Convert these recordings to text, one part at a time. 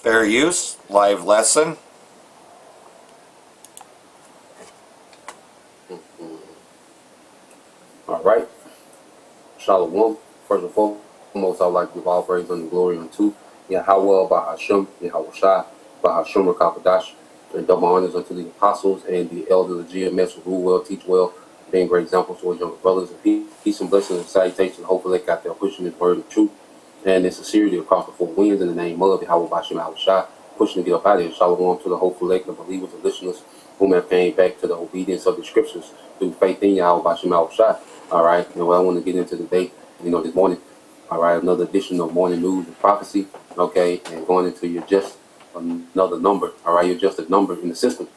Fair use, live lesson. All right. Shalom. First and foremost, I would like to give all praise and glory unto Yahweh, Bahashem, Yahushua, Bahashem, Rakapadash, and double honors unto the apostles and the elders of GMS who rule well, teach well, being great examples towards younger brothers, and peace and blessings and salutations. Hopefully, they got there pushing this word of truth and in sincerity across the four winds in the name of Yahweh, Bahashem, Yahushua, pushing to get up out of here. Shalom to the hopeful lake, the believers and listeners whom have came back to the obedience of the scriptures through faith in Yahweh, Bahashem, Yahushua. All right, and what I want to get into today, this morning, all right, another edition of Morning News and Prophecy, okay, and going into your just another number, all right, you're just a number in the system,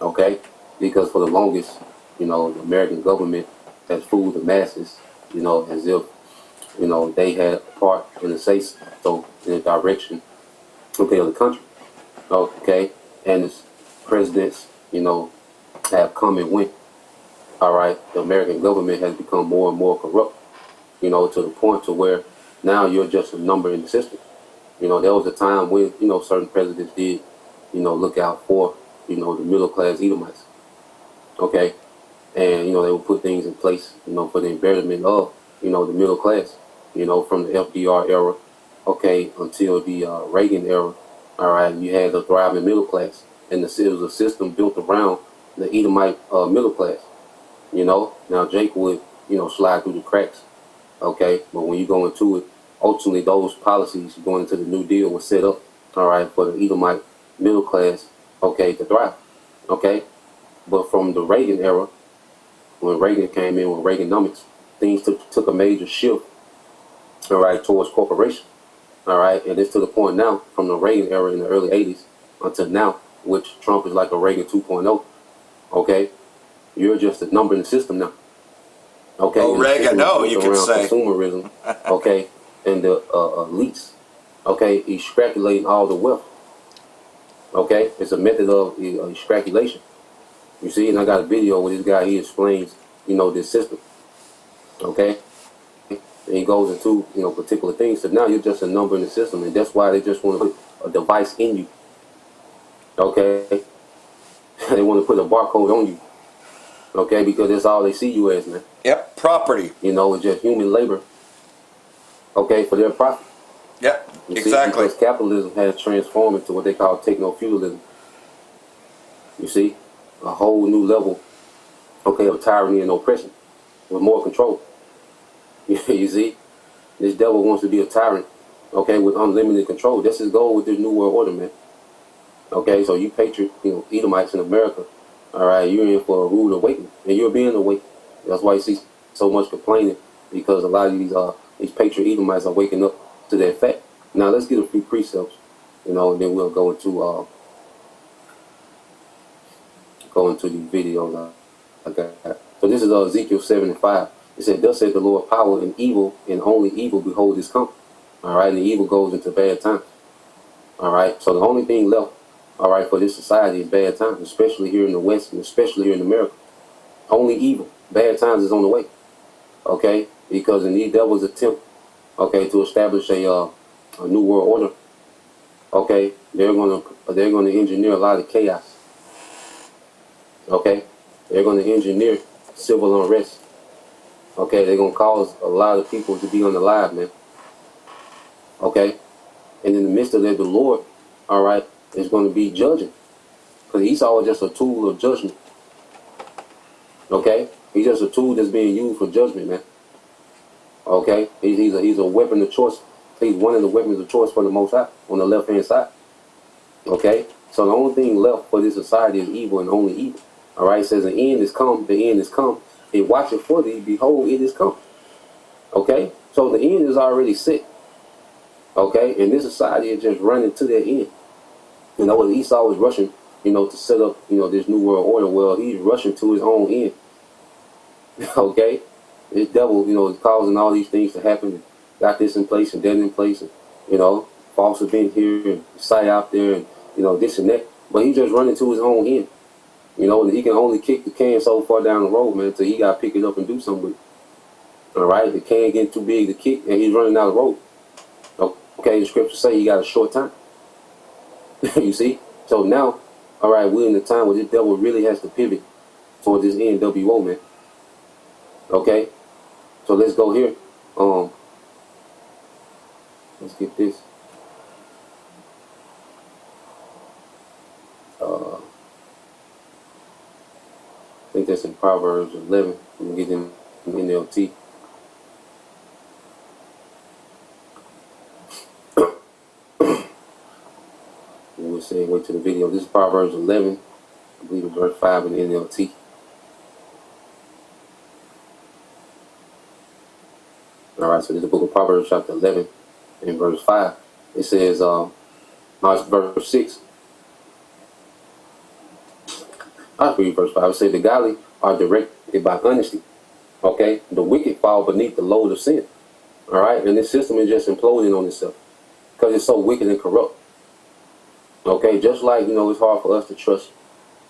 okay, because for the longest, the American government has fooled the masses, as if, they had a part in the say so in the direction, okay, of the country, okay, and its presidents, have come and went. All right, the American government has become more and more corrupt, to the point to where now you're just a number in the system. There was a time when, certain presidents did, look out for, the middle class Edomites. Okay. And, they would put things in place, for the betterment of, the middle class, from the FDR era, okay, until the Reagan era. All right. You had a thriving middle class, and it was a system built around the Edomite middle class. Now Jake would, slide through the cracks, okay? But when you go into it, ultimately those policies going into the New Deal were set up, all right, for the Edomite middle class, okay, to thrive, okay? But from the Reagan era, when Reagan came in with Reaganomics, things took a major shift, all right, towards corporation, all right? And it's to the point now, from the Reagan era in the early 80s until now, which Trump is like a Reagan 2.0, okay? You're just a number in the system now. Okay. Oregano, you could say. Consumerism, okay, and the elites, okay, extrapolating all the wealth. Okay, it's a method of extrapolation. You see, and I got a video where this guy, he explains, this system. Okay, and he goes into, particular things. So now you're just a number in the system, and that's why they just want to put a device in you. Okay, they want to put a barcode on you. Okay, because that's all they see you as, man. Yep, property. It's just human labor. Okay, for their profit. Yep, exactly. Because capitalism has transformed into what they call techno-feudalism. You see, a whole new level, okay, of tyranny and oppression with more control. You see, this devil wants to be a tyrant, okay, with unlimited control. That's his goal with this new world order, man. Okay, so you patriot, Edomites in America. All right, you're in for a rude awakening, and you're being awakened. That's why you see so much complaining, because a lot of these patriot Edomites are waking up to that fact. Now let's get a few precepts, and then we'll go into these videos. Okay. So this is Ezekiel 7:5. It said, "Thus said the Lord, power and evil, and only evil behold this come." All right, and the evil goes into bad times. All right, so the only thing left, all right, for this society is bad times, especially here in the West and especially here in America. Only evil. Bad times is on the way. Okay? Because in these devils attempt, okay, to establish a new world order, okay, they're gonna engineer a lot of chaos. Okay? They're gonna engineer civil unrest. Okay, they're gonna cause a lot of people to be unalive, man. Okay? And in the midst of that, the Lord, all right, is going to be judging, because Esau is just a tool of judgment. Okay, he's just a tool that's being used for judgment, man. Okay, he's a weapon of choice. He's one of the weapons of choice for the Most High on the left hand side. Okay, so the only thing left for this society is evil and only evil. All right, it says the end is come. The end is come. And watch it for thee. Behold, it is come. Okay, so the end is already set. Okay, and this society is just running to their end. Esau was rushing, to set up, this new world order. Well, he's rushing to his own end. Okay? This devil, is causing all these things to happen. Got this in place and that in place. And, false event here and site out there and, this and that. But he's just running to his own end. And he can only kick the can so far down the road, man, until he got to pick it up and do something with it. All right? The can getting too big to kick and he's running out of the road. Okay? The scriptures say he got a short time. You see? So now, all right, we're in the time where this devil really has to pivot towards this NWO, man. Okay? So let's go here. Let's get this. I think that's in Proverbs 11. I'm get in NLT. We'll say wait to the video. This is Proverbs 11. I believe it's verse 5 in the NLT. All right, so this is the book of Proverbs, chapter 11, and verse 5. It says, no, it's verse 6. I'll read verse 5. It says, the godly are directed by honesty. Okay? The wicked fall beneath the load of sin. All right? And this system is just imploding on itself because it's so wicked and corrupt. Okay? Just like, it's hard for us to trust,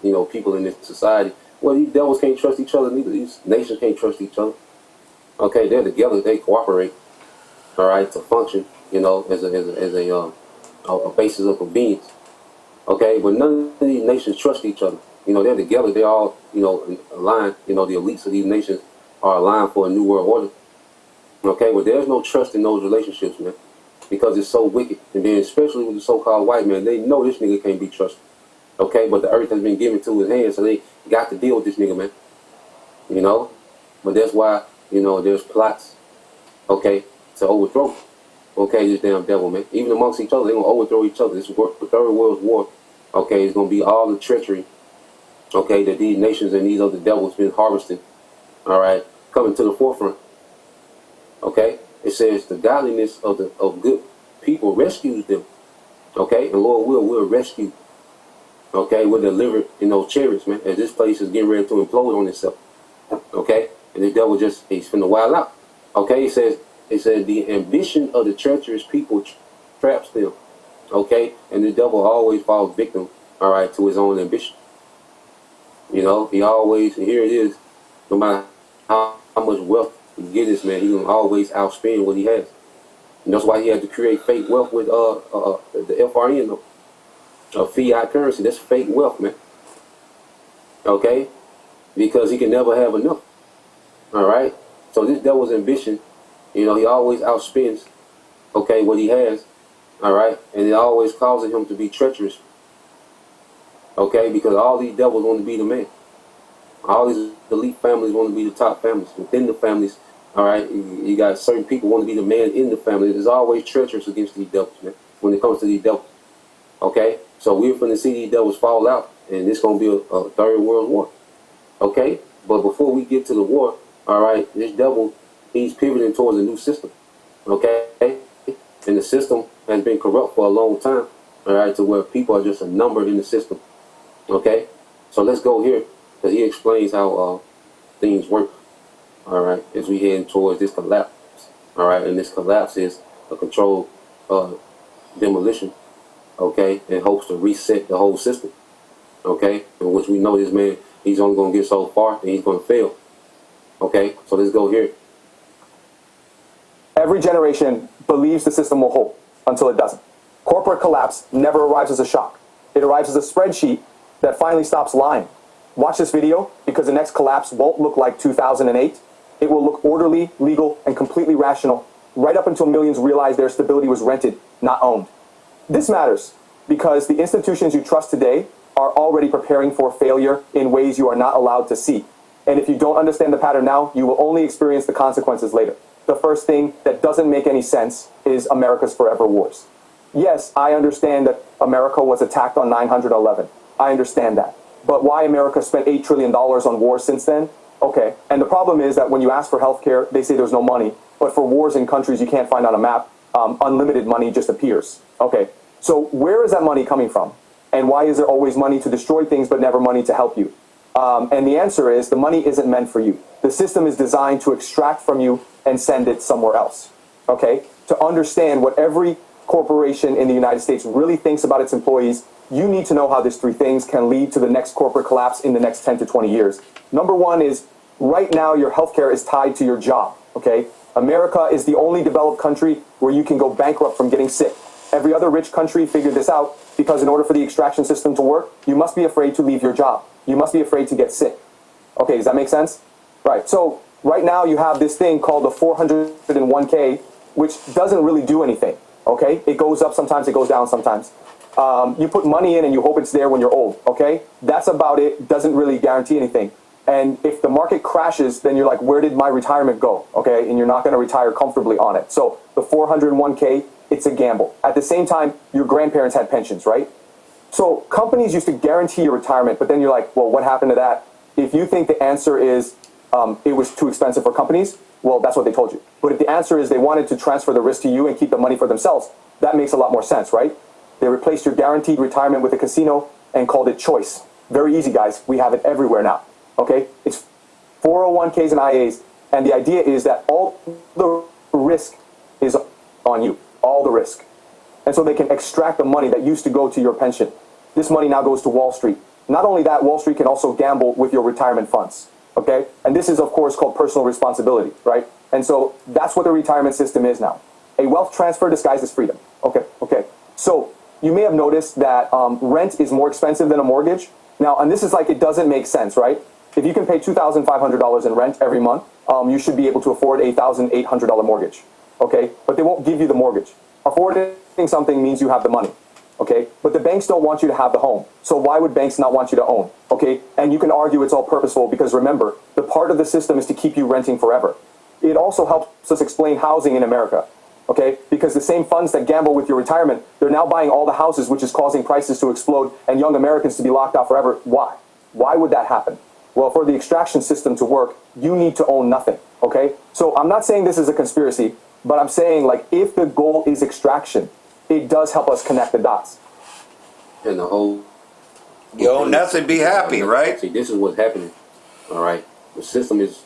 people in this society. Well, these devils can't trust each other, neither. These nations can't trust each other. Okay? They're together. They cooperate. All right? To function, as a basis of convenience. Okay? But none of these nations trust each other. They're together. They're all, aligned. The elites of these nations are aligned for a new world order. Okay, but there's no trust in those relationships, man, because it's so wicked. And then especially with the so-called white man, they know this nigga can't be trusted. Okay, but the earth has been given to his hands, so they got to deal with this nigga, man. But that's why, there's plots, okay, to overthrow, okay, this damn devil, man. Even amongst each other, they're going to overthrow each other. This third world war, okay, it's going to be all the treachery, okay, that these nations and these other devils been harvesting, all right, coming to the forefront. Okay, it says the godliness of good people rescues them. Okay, and Lord will rescue. Okay, we're delivered in those chariots, man. As this place is getting ready to implode on itself. Okay, and the devil he's finna wild out. Okay, it says the ambition of the treacherous people traps them. Okay, and the devil always falls victim, all right, to his own ambition. He always, and here it is, no matter how much wealth he get this man, he can always outspend what he has. And that's why he had to create fake wealth with the FRN, fiat currency. That's fake wealth, man. Okay, because he can never have enough. All right. So this devil's ambition, he always outspends, okay, what he has. All right, and it always causes him to be treacherous. Okay, because all these devils want to be the man. All these elite families want to be the top families. Within the families, all right, you got certain people want to be the man in the family. There's always treacherous against these devils, man, when it comes to these devils. Okay, so we're going to see these devils fall out, and it's going to be a third world war. Okay, but before we get to the war, all right, this devil, he's pivoting towards a new system. Okay, and the system has been corrupt for a long time. All right, to where people are just a number in the system. Okay, so let's go here, because he explains how things work, all right, as we head towards this collapse, all right, and this collapse is a controlled demolition, okay, in hopes to reset the whole system, okay, in which we know this man, he's only going to get so far, and he's going to fail, okay, so let's go here. Every generation believes the system will hold until it doesn't. Corporate collapse never arrives as a shock. It arrives as a spreadsheet that finally stops lying. Watch this video, because the next collapse won't look like 2008. It will look orderly, legal, and completely rational, right up until millions realize their stability was rented, not owned. This matters because the institutions you trust today are already preparing for failure in ways you are not allowed to see. And if you don't understand the pattern now, you will only experience the consequences later. The first thing that doesn't make any sense is America's forever wars. Yes, I understand that America was attacked on 9/11. I understand that. But why America spent $8 trillion on wars since then? Okay. And the problem is that when you ask for healthcare, they say there's no money. But for wars in countries you can't find on a map, unlimited money just appears. Okay. So where is that money coming from? And why is there always money to destroy things but never money to help you? And the answer is the money isn't meant for you. The system is designed to extract from you and send it somewhere else. Okay? To understand what every corporation in the United States really thinks about its employees, you need to know how these three things can lead to the next corporate collapse in the next 10 to 20 years. Number one is, right now your healthcare is tied to your job, okay? America is the only developed country where you can go bankrupt from getting sick. Every other rich country figured this out, Because in order for the extraction system to work, you must be afraid to leave your job. You must be afraid to get sick. Okay, does that make sense? Right. So right now you have this thing called the 401k, which doesn't really do anything. Okay, it goes up sometimes, it goes down sometimes. You put money in and you hope it's there when you're old. Okay, that's about it. Doesn't really guarantee anything. And if the market crashes, then you're like, where did my retirement go? Okay, and you're not going to retire comfortably on it. So the 401k, it's a gamble. At the same time, your grandparents had pensions, right? So companies used to guarantee your retirement, but then you're like, well, what happened to that? If you think the answer is it was too expensive for companies, well, that's what they told you. But if the answer is they wanted to transfer the risk to you and keep the money for themselves, that makes a lot more sense, right? They replaced your guaranteed retirement with a casino and called it choice. Very easy, guys. We have it everywhere now. Okay? It's 401ks and IAs. And the idea is that all the risk is on you. All the risk. And so they can extract the money that used to go to your pension. This money now goes to Wall Street. Not only that, Wall Street can also gamble with your retirement funds. Okay? And this is, of course, called personal responsibility, right? And so that's what the retirement system is now. A wealth transfer disguised as freedom. Okay. So you may have noticed that rent is more expensive than a mortgage. Now, and this is like, it doesn't make sense, right? If you can pay $2,500 in rent every month, you should be able to afford a $1,800 mortgage. Okay? But they won't give you the mortgage. Affording something means you have the money. Okay? But the banks don't want you to have the home. So why would banks not want you to own? Okay? And you can argue it's all purposeful because remember, the part of the system is to keep you renting forever. It also helps us explain housing in America. Okay? Because the same funds that gamble with your retirement, they're now buying all the houses, which is causing prices to explode and young Americans to be locked out forever. Why? Why would that happen? Well, for the extraction system to work, you need to own nothing. Okay? So I'm not saying this is a conspiracy, but I'm saying, like, if the goal is extraction, it does help us connect the dots. And the whole... You own nothing, be happy, right? See, this is what's happening, all right? The system is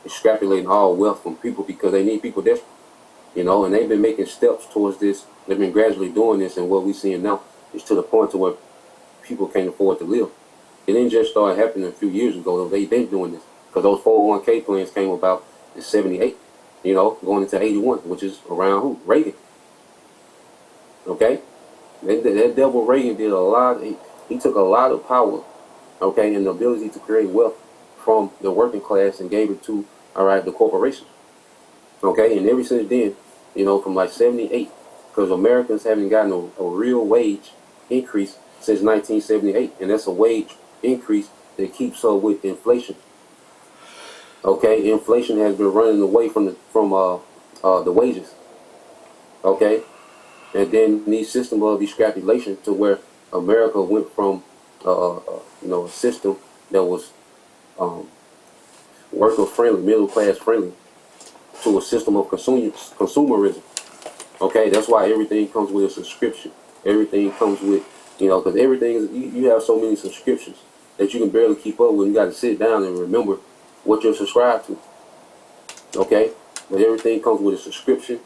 extrapolating all wealth from people because they need people desperate, you know, and they've been making steps towards this. They've been gradually doing this, and what we're seeing now is to the point to where people can't afford to live. It didn't just start happening a few years ago. They've been doing this because those 401k plans came about in 78, you know, going into 81, which is around who? Reagan. Okay? That devil Reagan did a lot. He took a lot of power, okay, and the ability to create wealth from the working class and gave it to, all right, the corporations. Okay? And ever since then, you know, from like 78, because Americans haven't gotten a real wage increase since 1978, and that's a wage increase that keeps up with inflation. Okay, inflation has been running away from the wages. Okay, and then the system of extrapolation to where America went from you know, a system that was worker friendly, middle class friendly, to a system of consumerism. Okay, that's why everything comes with a subscription. Everything comes with, you know, because everything is, you have so many subscriptions that you can barely keep up with. You got to sit down and remember what you're subscribed to. Okay, but everything comes with a subscription.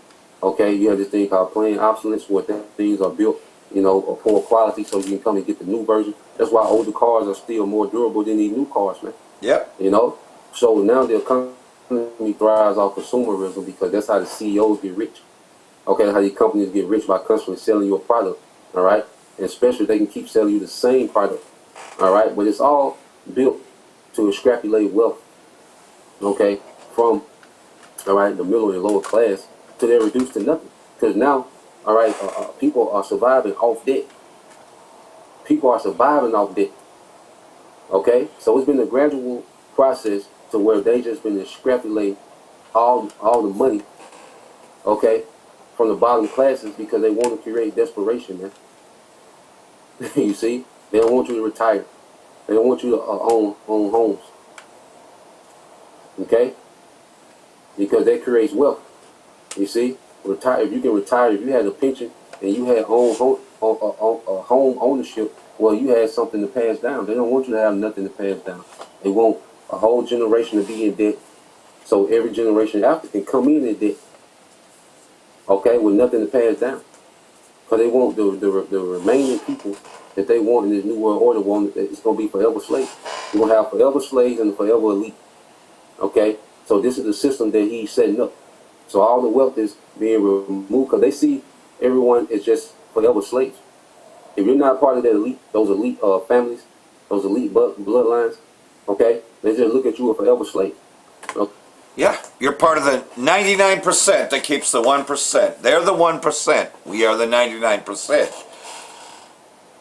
Okay, you have this thing called plain obsolescence, where things are built, you know, of poor quality, so you can come and get the new version. That's why older cars are still more durable than these new cars, man. Yep. You know, so now the economy thrives off consumerism because that's how the CEOs get rich. Okay, that's how these companies get rich, by constantly selling you a product. All right, and especially if they can keep selling you the same product. All right, but it's all built to extrapolate wealth. Okay, from, all right, the middle and lower class till they're reduced to nothing. Because now, all right, people are surviving off debt. People are surviving off debt. Okay, so it's been a gradual process to where they just been extrapolating all the money, okay, from the bottom classes because they want to create desperation, man. You see, they don't want you to retire. They don't want you to own homes. Okay, because that creates wealth. You see, retire. If you can retire, if you had a pension and you had home ownership, well, you had something to pass down. They don't want you to have nothing to pass down. They want a whole generation to be in debt, so every generation after can come in debt. Okay, with nothing to pass down, because they want the remaining people that they want in this new world order. It's going to be forever slaves. You're going to have forever slaves and forever elite. Okay, so this is the system that he's setting up. So all the wealth is being removed because they see everyone is just forever slaves. if you're not part of that elite, those elite families, those elite bloodlines, okay, they just look at you a forever slave. Okay? Yeah, you're part of the 99% that keeps the 1%. They're the 1%. We are the 99%.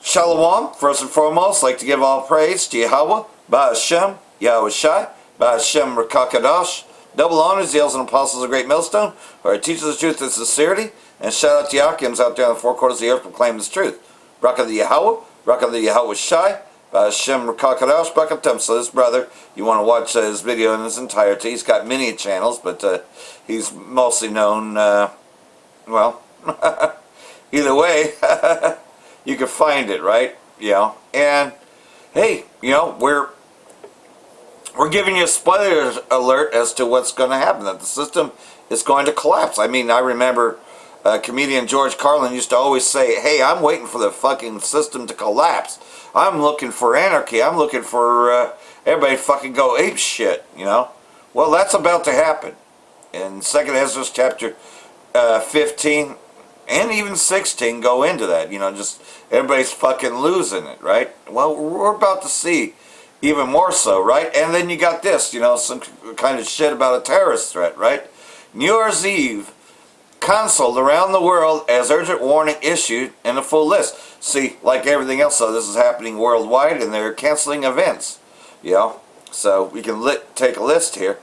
Shalom, first and foremost, like to give all praise to Yahweh, Ba'ashem, Yahweh Shai, Ba'ashem Rakakadosh. Double honors, the elders and apostles of Great Millstone, who are teachers of truth and sincerity. And shout out to Yakims out there in the four quarters of the earth proclaiming this truth. Barak the Yahweh, Barak the Yahweh Shai, Ba'ashem Rakakadosh, Barak. So this brother, you want to watch his video in its entirety. He's got many channels, but he's mostly known, well, either way, you can find it, right? You know, and hey, you know, we're giving you a spoiler alert as to what's going to happen, that the system is going to collapse. I mean, I remember comedian George Carlin used to always say, hey, I'm waiting for the fucking system to collapse. I'm looking for anarchy. I'm looking for everybody fucking go ape shit, you know? Well, that's about to happen. In 2nd Ezra chapter 15 and even 16 go into that, you know, just everybody's fucking losing it, right? Well, we're about to see even more so, right? And then you got this, you know, some kind of shit about a terrorist threat, right? New Year's Eve, consuled around the world as urgent warning issued in a full list. See, like everything else, though, this is happening worldwide, and they're canceling events, you know? So we can take a list here.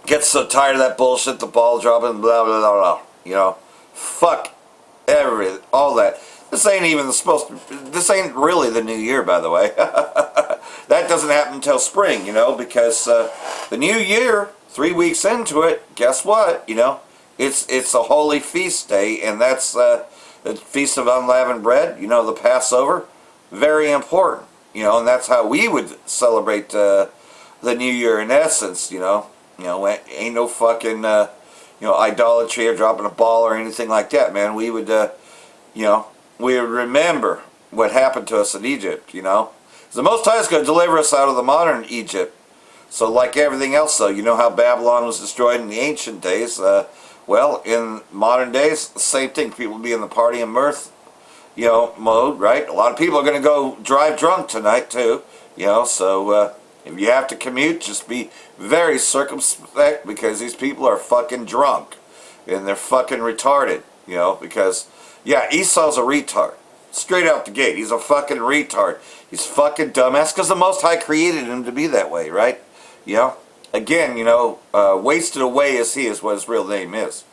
Get so tired of that bullshit, the ball dropping, blah, blah, blah, blah, you know? Fuck all that. This ain't even this ain't really the new year, by the way. That doesn't happen until spring, you know, because the new year, 3 weeks into it, guess what, you know, it's a holy feast day, and that's the Feast of Unleavened Bread, you know, the Passover, very important, you know, and that's how we would celebrate the new year in essence, you know, ain't no fucking, you know, idolatry or dropping a ball or anything like that, man. We would, you know, we would remember what happened to us in Egypt, you know. The Most High is going to deliver us out of the modern Egypt. So like everything else, though, you know how Babylon was destroyed in the ancient days? Well, in modern days, the same thing. People will be in the party and mirth, you know, mode, right? A lot of people are going to go drive drunk tonight, too, you know. So if you have to commute, just be very circumspect, because these people are fucking drunk. And they're fucking retarded, you know, because... yeah, Esau's a retard. Straight out the gate. He's a fucking retard. He's fucking dumbass because the Most High created him to be that way, right? You know? Again, you know, wasted away as he is what his real name is.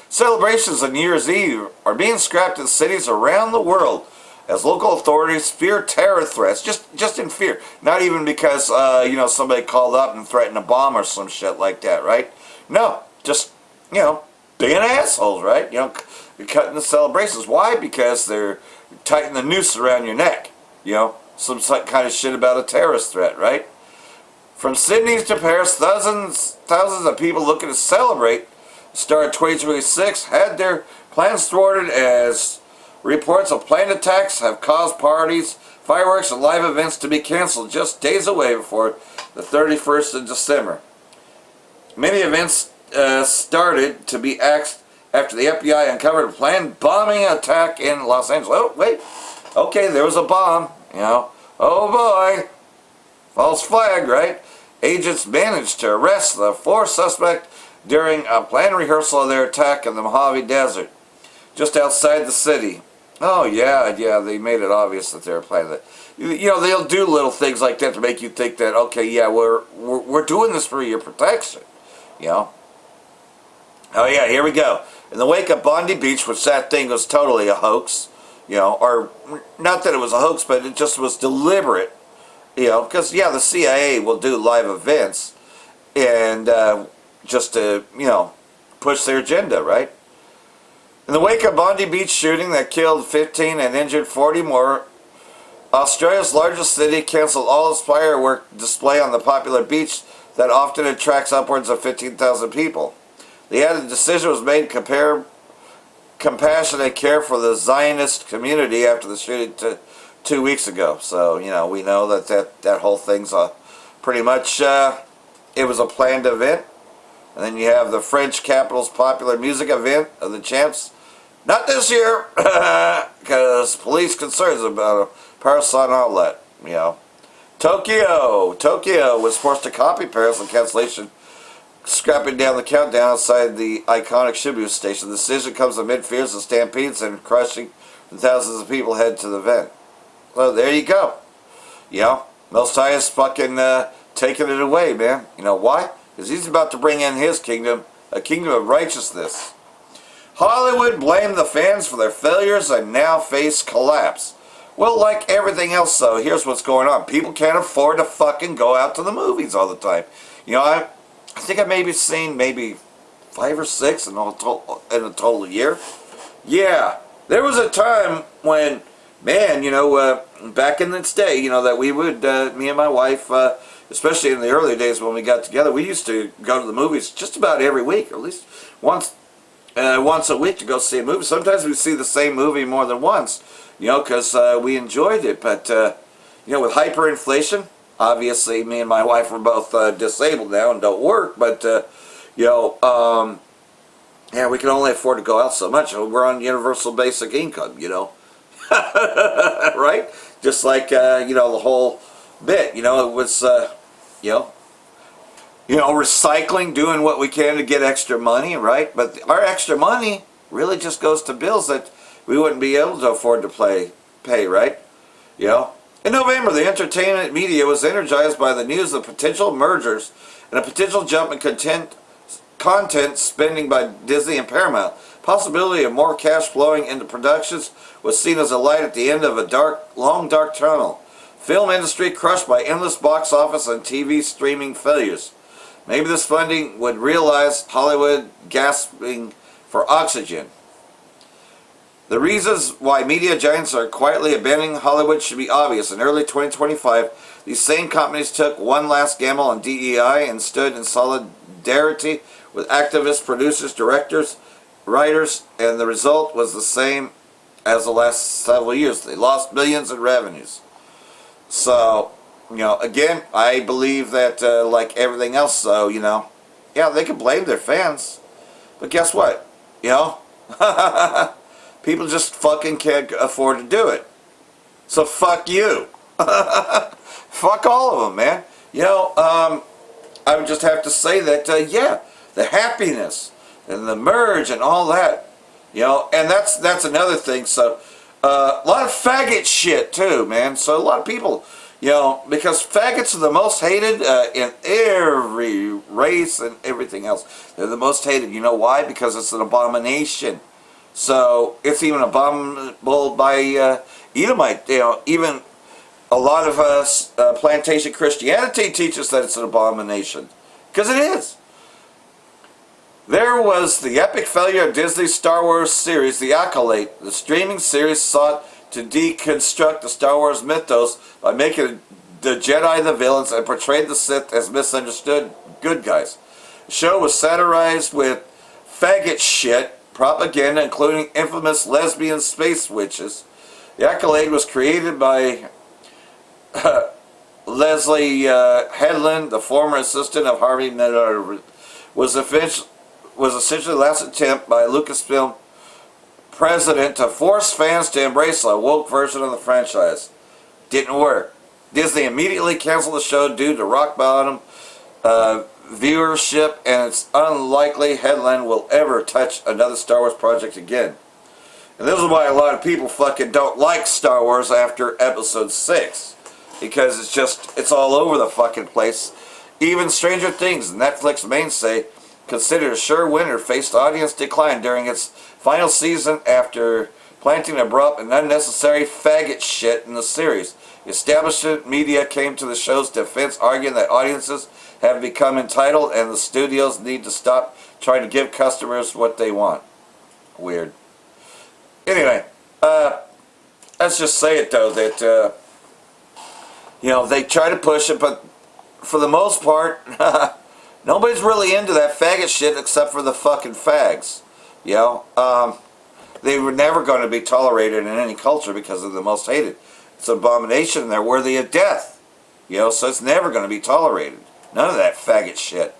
Celebrations on New Year's Eve are being scrapped in cities around the world as local authorities fear terror threats. Just in fear. Not even because, you know, somebody called up and threatened a bomb or some shit like that, right? No. Just, you know, being assholes, right? You know, you're cutting the celebrations. Why? Because they're tightening the noose around your neck. You know, some kind of shit about a terrorist threat, right? From Sydney to Paris, thousands of people looking to celebrate the start of 2026 had their plans thwarted as reports of planned attacks have caused parties, fireworks, and live events to be canceled just days away before the 31st of December. Many events started to be axed after the FBI uncovered a planned bombing attack in Los Angeles. Oh, wait. Okay, there was a bomb, you know. Oh, boy. False flag, right? Agents managed to arrest the 4 suspects during a planned rehearsal of their attack in the Mojave Desert, just outside the city. Oh, yeah, they made it obvious that they were planning that. You know, they'll do little things like that to make you think that, okay, yeah, we're doing this for your protection, you know. Oh, yeah, here we go. In the wake of Bondi Beach, which that thing was totally a hoax, you know, or not that it was a hoax, but it just was deliberate, you know, because, yeah, the CIA will do live events and just to, you know, push their agenda, right? In the wake of Bondi Beach shooting that killed 15 and injured 40 more, Australia's largest city canceled all its firework display on the popular beach that often attracts upwards of 15,000 people. The added decision was made to compassionate care for the Zionist community after the shooting 2 weeks ago. So, you know, we know that whole thing's pretty much, it was a planned event. And then you have the French capital's popular music event of the Champs Not this year, because police concerns about a parasite outlet, you know. Tokyo was forced to copy Paris on cancellation, scrapping down the countdown outside the iconic Shibuya station. The decision comes amid fears of stampedes and crushing when thousands of people head to the event. So there you go. You know, Mosai is fucking taking it away, man. You know why? Because he's about to bring in his kingdom, a kingdom of righteousness. Hollywood blamed the fans for their failures and now face collapse. Well, like everything else, though, here's what's going on. People can't afford to fucking go out to the movies all the time. You know, I think I maybe seen 5 or 6 in a total year. Yeah, there was a time when, man, you know, back in this day, you know, that we would, me and my wife, especially in the early days when we got together, we used to go to the movies just about every week, or at least once a week to go see a movie. Sometimes we see the same movie more than once, you know, because we enjoyed it. But, you know, with hyperinflation, obviously me and my wife are both disabled now and don't work, but, you know, yeah, we can only afford to go out so much. We're on universal basic income, you know, right? Just like, you know, the whole bit, you know, it was, you know, recycling, doing what we can to get extra money, right? But our extra money really just goes to bills that we wouldn't be able to afford to pay, right? You know? In November, the entertainment media was energized by the news of potential mergers and a potential jump in content spending by Disney and Paramount. Possibility of more cash flowing into productions was seen as a light at the end of a long dark tunnel. Film industry crushed by endless box office and TV streaming failures. Maybe this funding would realize Hollywood gasping for oxygen. The reasons why media giants are quietly abandoning Hollywood should be obvious. In early 2025, these same companies took one last gamble on DEI and stood in solidarity with activists, producers, directors, writers, and the result was the same as the last several years. They lost billions in revenues. So, you know, again, I believe that, like everything else, though, you know, yeah, they can blame their fans. But guess what? You know, people just fucking can't afford to do it. So fuck you. Fuck all of them, man. You know, I would just have to say that, yeah, the happiness and the merge and all that, you know, and that's another thing. So, a lot of faggot shit too, man. So a lot of people, you know, because faggots are the most hated in every race and everything else. They're the most hated. You know why? Because it's an abomination. So it's even abominable by Edomite. You know, even a lot of us plantation Christianity teaches that it's an abomination, because it is. There was the epic failure of Disney's Star Wars series, The Acolyte. The streaming series sought to deconstruct the Star Wars mythos by making the Jedi the villains and portrayed the Sith as misunderstood good guys. The show was satirized with faggot shit, propaganda, including infamous lesbian space witches. The Acolyte was created by Leslie Headland, the former assistant of Harvey Nedard, was essentially the last attempt by Lucasfilm president to force fans to embrace a woke version of the franchise. Didn't work. Disney immediately canceled the show due to rock bottom viewership, and it's unlikely Headland will ever touch another Star Wars project again. And this is why a lot of people fucking don't like Star Wars after Episode 6. Because it's all over the fucking place. Even Stranger Things, Netflix mainstay, considered a sure winner, faced audience decline during its final season after planting abrupt and unnecessary faggot shit in the series. Establishment media came to the show's defense, arguing that audiences have become entitled and the studios need to stop trying to give customers what they want. Weird. Anyway, let's just say it though, that, you know, they try to push it, but for the most part, nobody's really into that faggot shit except for the fucking fags. You know, they were never going to be tolerated in any culture because they're the most hated. It's an abomination and they're worthy of death. You know, so it's never going to be tolerated. None of that faggot shit.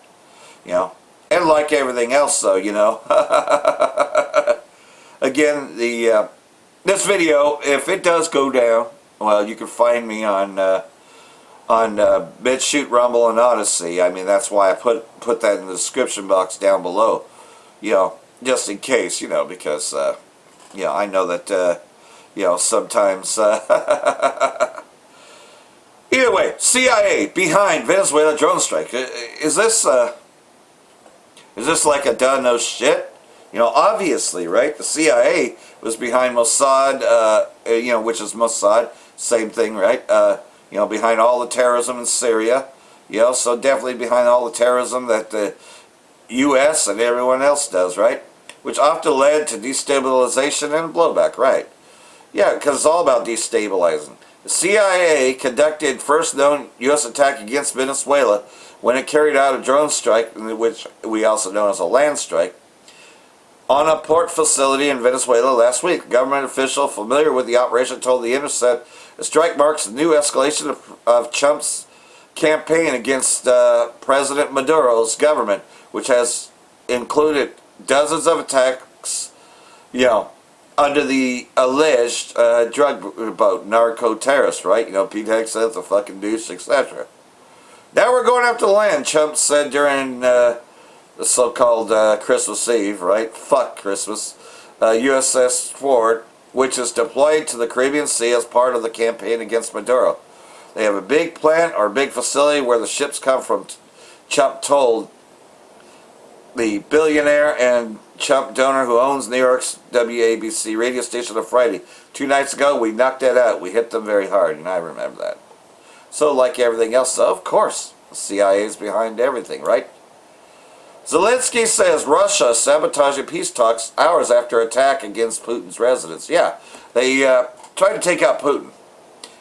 You know, and like everything else though, you know. again, the this video, if it does go down, well, you can find me on BitChute, Rumble, and Odysee. I mean, that's why I put that in the description box down below. You know, just in case, you know, because you know, I know that you know, sometimes. Either way, CIA behind Venezuela drone strike. Is this like a done no shit? You know, obviously, right? The CIA was behind Mossad, you know, which is Mossad, same thing, right? You know, behind all the terrorism in Syria. You know, so definitely behind all the terrorism that the U.S. and everyone else does, right? Which often led to destabilization and blowback, right? Yeah, because it's all about destabilizing. The CIA conducted first known U.S. attack against Venezuela when it carried out a drone strike, which we also know as a land strike, on a port facility in Venezuela last week. A government official familiar with the operation told The Intercept the strike marks a new escalation of Trump's campaign against President Maduro's government, which has included dozens of attacks, you know, under the alleged drug boat, narco-terrorist, right? You know, Pete Hegseth, the fucking douche, etc. Now we're going after the land, Trump said during the so-called Christmas Eve, right? Fuck Christmas. USS Ford, which is deployed to the Caribbean Sea as part of the campaign against Maduro. They have a big plant or a big facility where the ships come from, Trump told the billionaire and Trump donor who owns New York's WABC radio station on Friday. 2 nights ago, we knocked that out. We hit them very hard, and I remember that. So, like everything else, so of course, the CIA is behind everything, right? Zelensky says Russia sabotaging peace talks hours after attack against Putin's residence. Yeah, they tried to take out Putin.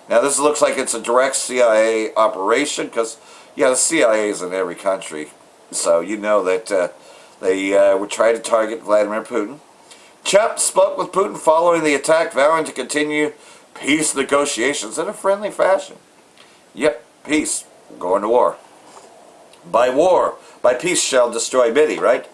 Now, this looks like it's a direct CIA operation because, yeah, the CIA is in every country. So, you know that they were trying to target Vladimir Putin. Trump spoke with Putin following the attack, vowing to continue peace negotiations in a friendly fashion. Yep, peace. We're going to war. By peace shall destroy many, right?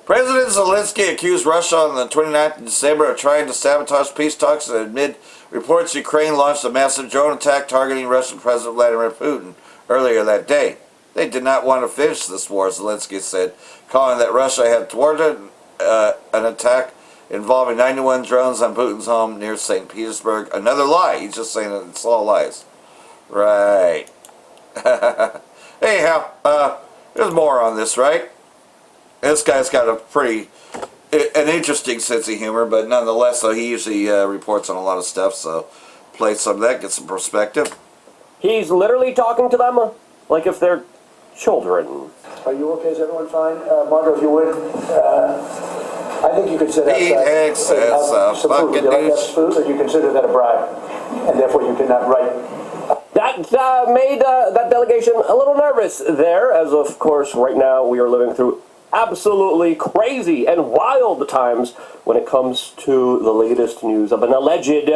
President Zelensky accused Russia on the 29th of December of trying to sabotage peace talks, and amid reports Ukraine launched a massive drone attack targeting Russian President Vladimir Putin earlier that day. They did not want to finish this war, Zelensky said, calling that Russia had thwarted an attack involving 91 drones on Putin's home near St. Petersburg. Another lie. He's just saying that it's all lies. Right. Anyhow, there's more on this, right? This guy's got an interesting sense of humor, but nonetheless, so he usually reports on a lot of stuff, so play some of that, get some perspective. He's literally talking to them like if they're children. Are you okay? Is everyone fine? Margot, if you would, I think you could sit outside and have some food. Would you like that food, or do you consider that a bribe, and therefore you cannot write? That made that delegation a little nervous there, as of course right now we are living through absolutely crazy and wild times when it comes to the latest news of an alleged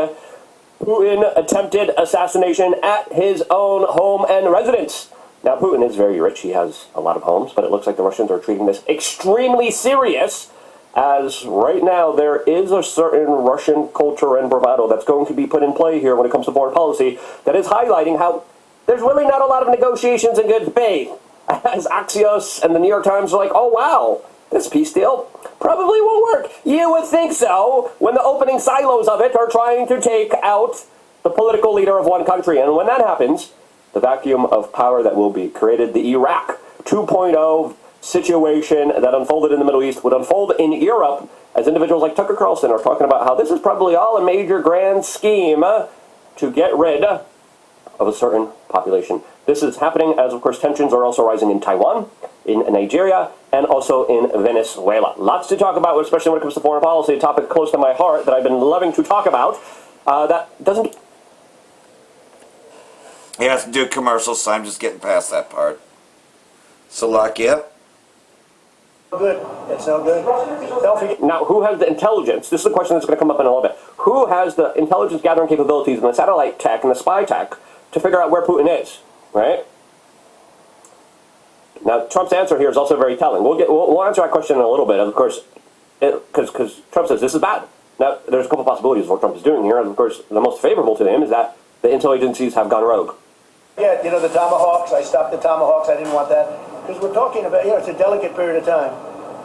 Putin attempted assassination at his own home and residence. Now, Putin is very rich. He has a lot of homes, but it looks like the Russians are treating this extremely serious, as right now there is a certain Russian culture and bravado that's going to be put in play here when it comes to foreign policy that is highlighting how there's really not a lot of negotiations in good faith. As Axios and the New York Times are like, oh wow, this peace deal probably won't work. You would think so when the opening silos of it are trying to take out the political leader of one country. And when that happens, the vacuum of power that will be created, the Iraq 2.0 situation that unfolded in the Middle East would unfold in Europe, as individuals like Tucker Carlson are talking about how this is probably all a major grand scheme to get rid of a certain population. This is happening as, of course, tensions are also rising in Taiwan, in Nigeria, and also in Venezuela. Lots to talk about, especially when it comes to foreign policy, a topic close to my heart that I've been loving to talk about. That doesn't... He has to do commercials, so I'm just getting past that part. Salakia. Good. It's no good. Don't forget. Now, who has the intelligence? This is a question that's going to come up in a little bit. Who has the intelligence gathering capabilities and the satellite tech and the spy tech to figure out where Putin is, right? Now, Trump's answer here is also very telling. We'll answer that question in a little bit. Of course, because Trump says this is bad. Now, there's a couple possibilities of what Trump is doing here, and of course, the most favorable to him is that the intel agencies have gone rogue. Yeah, you know, the Tomahawks, I stopped the Tomahawks, I didn't want that. Because we're talking about, you know, it's a delicate period of time.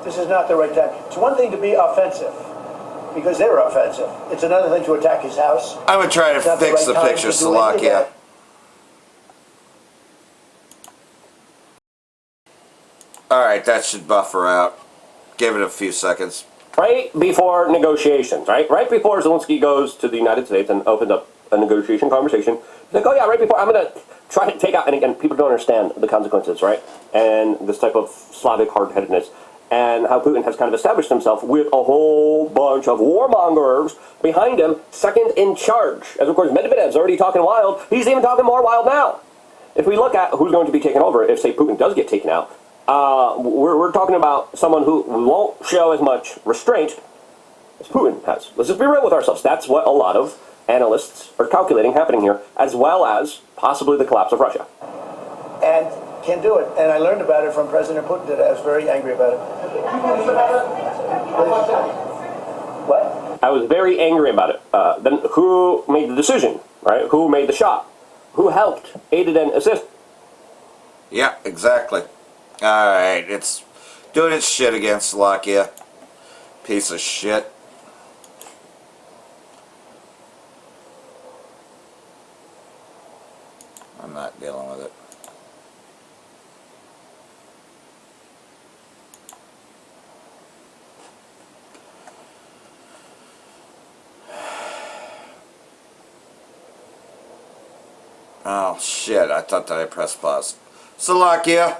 This is not the right time. It's one thing to be offensive, because they're offensive. It's another thing to attack his house. I'm going to try to fix the picture, Slovakia. Alright, that should buffer out. Give it a few seconds. Right before negotiations, right? Right before Zelensky goes to the United States and opens up a negotiation conversation, he's like, oh yeah, right before, I'm going to try to take out, and again, people don't understand the consequences, right? And this type of Slavic hard-headedness, and how Putin has kind of established himself with a whole bunch of warmongers behind him, second in charge. As of course, Medvedev's already talking wild. He's even talking more wild now. If we look at who's going to be taken over, if, say, Putin does get taken out, we're talking about someone who won't show as much restraint as Putin has. Let's just be real with ourselves. That's what a lot of analysts are calculating happening here, as well as possibly the collapse of Russia. And can do it. And I learned about it from President Putin today. I was very angry about it. What? I was very angry about it. Then who made the decision, right? Who made the shot? Who helped, aided, and assisted? Yeah, exactly. Alright, it's doing its shit again, Slovakia. Piece of shit. I'm not dealing with it. Oh shit, I thought that I pressed pause. Slovakia.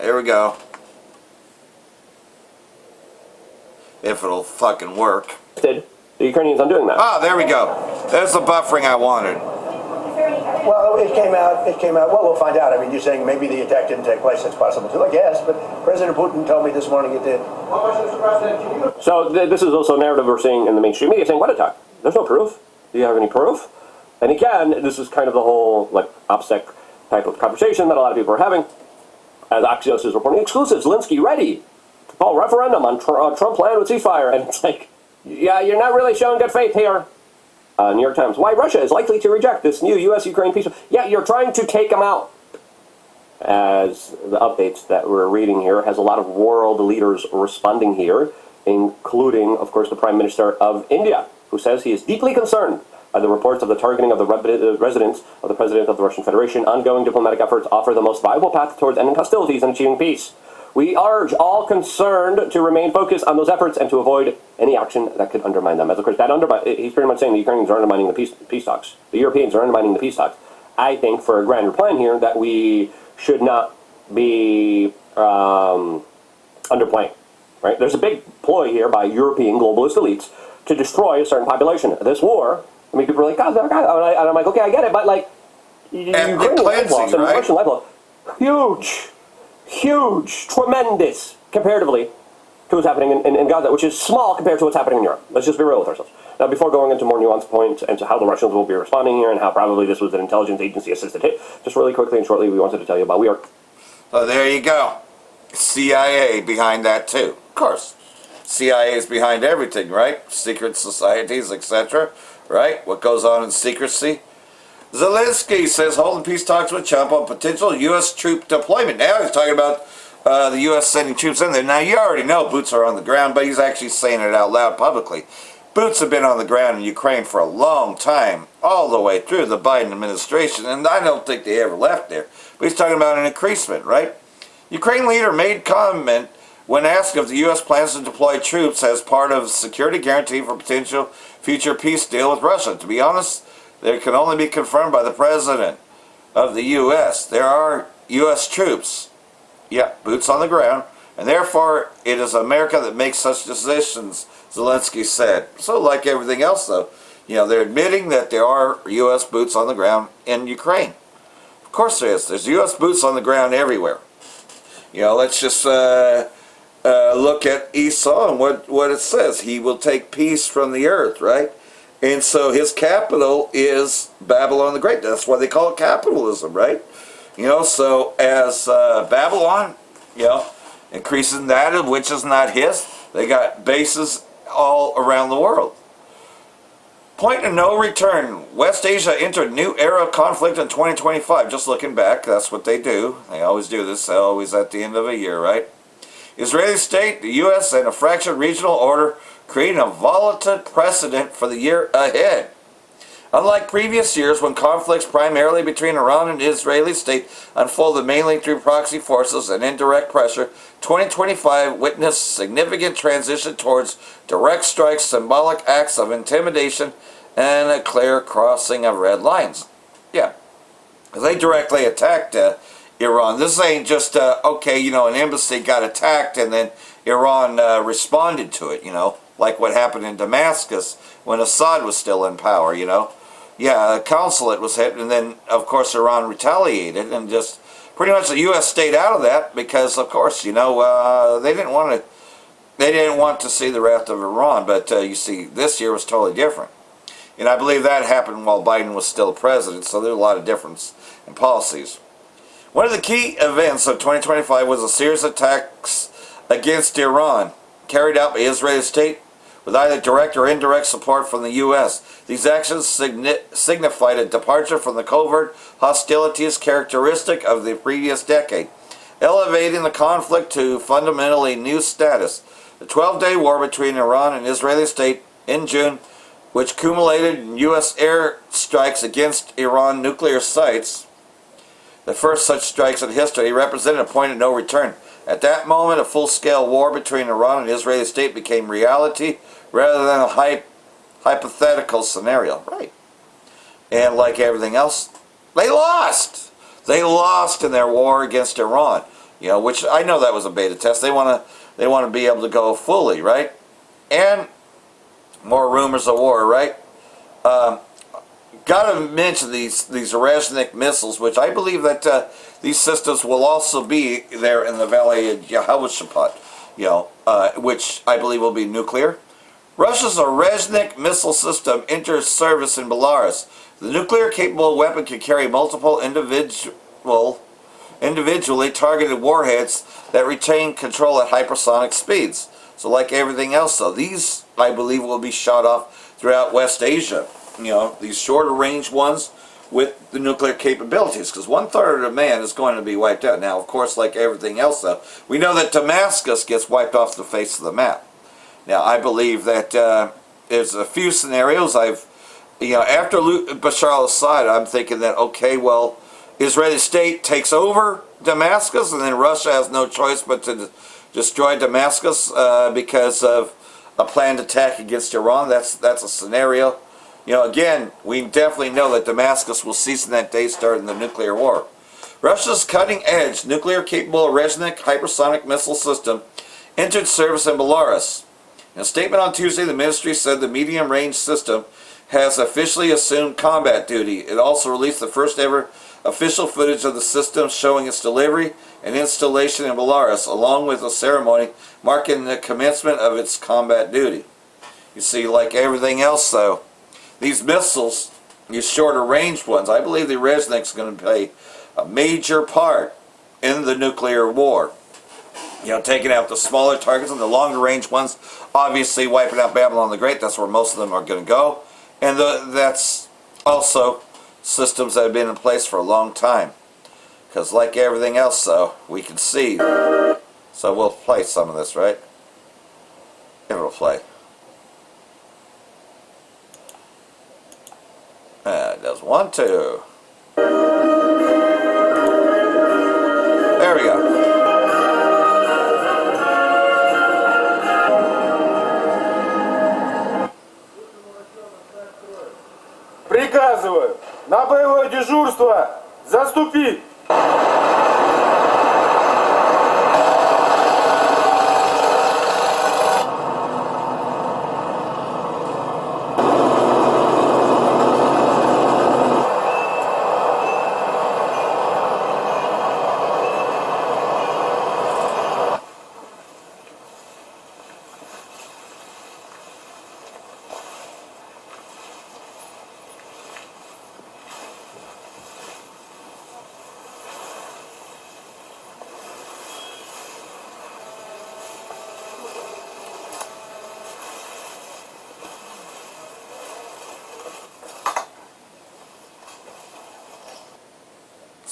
Here we go. If it'll fucking work. The Ukrainians undoing that. Oh, there we go. There's the buffering I wanted. Well, it came out, well, we'll find out. I mean, you're saying maybe the attack didn't take place. It's possible too, I guess, but President Putin told me this morning it did. So this is also a narrative we're seeing in the mainstream media saying, what attack? There's no proof. Do you have any proof? And again, this is kind of the whole, like, OPSEC type of conversation that a lot of people are having. As Axios is reporting, exclusive, Zelensky ready to call referendum on Trump plan with ceasefire. And it's like, yeah, you're not really showing good faith here. New York Times, why Russia is likely to reject this new U.S.-Ukraine peace. Yeah, you're trying to take them out. As the updates that we're reading here has a lot of world leaders responding here, including, of course, the Prime Minister of India, who says he is deeply concerned by the reports of the targeting of the residents of the President of the Russian Federation. Ongoing diplomatic efforts offer the most viable path towards ending hostilities and achieving peace. We urge all concerned to remain focused on those efforts and to avoid any action that could undermine them. As of course, he's pretty much saying the Ukrainians are undermining the peace talks. The Europeans are undermining the peace talks. I think for a grander plan here that we should not be underplaying. Right? There's a big ploy here by European globalist elites to destroy a certain population. This war, I mean, people are like, God, and I'm like, okay, I get it, but like, Ukrainian life loss and Russian life loss, huge, tremendous, comparatively to what's happening in Gaza, which is small compared to what's happening in Europe. Let's just be real with ourselves. Now, before going into more nuanced points and to how the Russians will be responding here and how probably this was an intelligence agency assisted hit, just really quickly and shortly, we wanted to tell you about we are. Oh, there you go. CIA behind that too. Of course. CIA is behind everything, right? Secret societies, etc. Right? What goes on in secrecy? Zelensky says holding peace talks with Trump on potential U.S. troop deployment. Now he's talking about the U.S. sending troops in there. Now you already know boots are on the ground, but he's actually saying it out loud publicly. Boots have been on the ground in Ukraine for a long time, all the way through the Biden administration, and I don't think they ever left there. But he's talking about an increasement, right? Ukraine leader made comment when asked if the U.S. plans to deploy troops as part of security guarantee for potential future peace deal with Russia. To be honest, they can only be confirmed by the President of the U.S. There are U.S. troops, boots on the ground, and therefore it is America that makes such decisions, Zelensky said. So like everything else, though, they're admitting that there are U.S. boots on the ground in Ukraine. Of course there is. There's U.S. boots on the ground everywhere. Let's just look at Esau and what it says. He will take peace from the earth, right? And so his capital is Babylon the Great. That's why they call it capitalism, right? So as Babylon, increases that of which is not his, They got bases all around the world. Point of no return. West Asia entered new era of conflict in 2025. Just looking back, that's what they do. They always do this, always at the end of a year, right? Israeli state, the U.S., and a fractured regional order creating a volatile precedent for the year ahead. Unlike previous years when conflicts primarily between Iran and the Israeli state unfolded mainly through proxy forces and indirect pressure, 2025 witnessed significant transition towards direct strikes, symbolic acts of intimidation, and a clear crossing of red lines. Yeah, they directly attacked Iran. This ain't just, okay, an embassy got attacked and then Iran responded to it, like what happened in Damascus when Assad was still in power, Yeah, a consulate was hit, and then, of course, Iran retaliated, and just pretty much the U.S. stayed out of that because, of course, they didn't want to see the wrath of Iran, but you see, this year was totally different. And I believe that happened while Biden was still president, so there's a lot of difference in policies. One of the key events of 2025 was a series of attacks against Iran, carried out by Israeli state with either direct or indirect support from the U.S. These actions signified a departure from the covert hostilities characteristic of the previous decade, elevating the conflict to fundamentally new status. The 12-day war between Iran and Israeli state in June, which culminated in U.S. air strikes against Iran nuclear sites, the first such strikes in history, represented a point of no return. At that moment, a full-scale war between Iran and the Israeli state became reality rather than a hypothetical scenario. Right. And like everything else, they lost. They lost in their war against Iran. Which I know that was a beta test. They want to be able to go fully, right? And more rumors of war, right? Got to mention these Reznik missiles, which I believe that these systems will also be there in the Valley of Yehoshaphat, which I believe will be nuclear. Russia's Reznik missile system enters service in Belarus. The nuclear-capable weapon can carry multiple individually targeted warheads that retain control at hypersonic speeds. So like everything else, though, these, I believe, will be shot off throughout West Asia. These shorter range ones with the nuclear capabilities, because 1/3 of man is going to be wiped out. Now, of course, like everything else, though, we know that Damascus gets wiped off the face of the map. Now, I believe that there's a few scenarios after Bashar al-Assad, I'm thinking that, okay, well, Israeli state takes over Damascus, and then Russia has no choice but to destroy Damascus because of a planned attack against Iran. That's a scenario. Again, we definitely know that Damascus will cease in that day, starting the nuclear war. Russia's cutting-edge, nuclear-capable Reznik hypersonic missile system entered service in Belarus. In a statement on Tuesday, the ministry said the medium-range system has officially assumed combat duty. It also released the first-ever official footage of the system showing its delivery and installation in Belarus, along with a ceremony marking the commencement of its combat duty. You see, like everything else, though, these missiles, these shorter range ones, I believe the Reznik's going to play a major part in the nuclear war. Taking out the smaller targets and the longer range ones, obviously wiping out Babylon the Great. That's where most of them are going to go. And that's also systems that have been in place for a long time. Because like everything else, though, we can see. So we'll play some of this, right? It'll play. Does 1, 2. There we go. Приказываю на боевое дежурство заступить!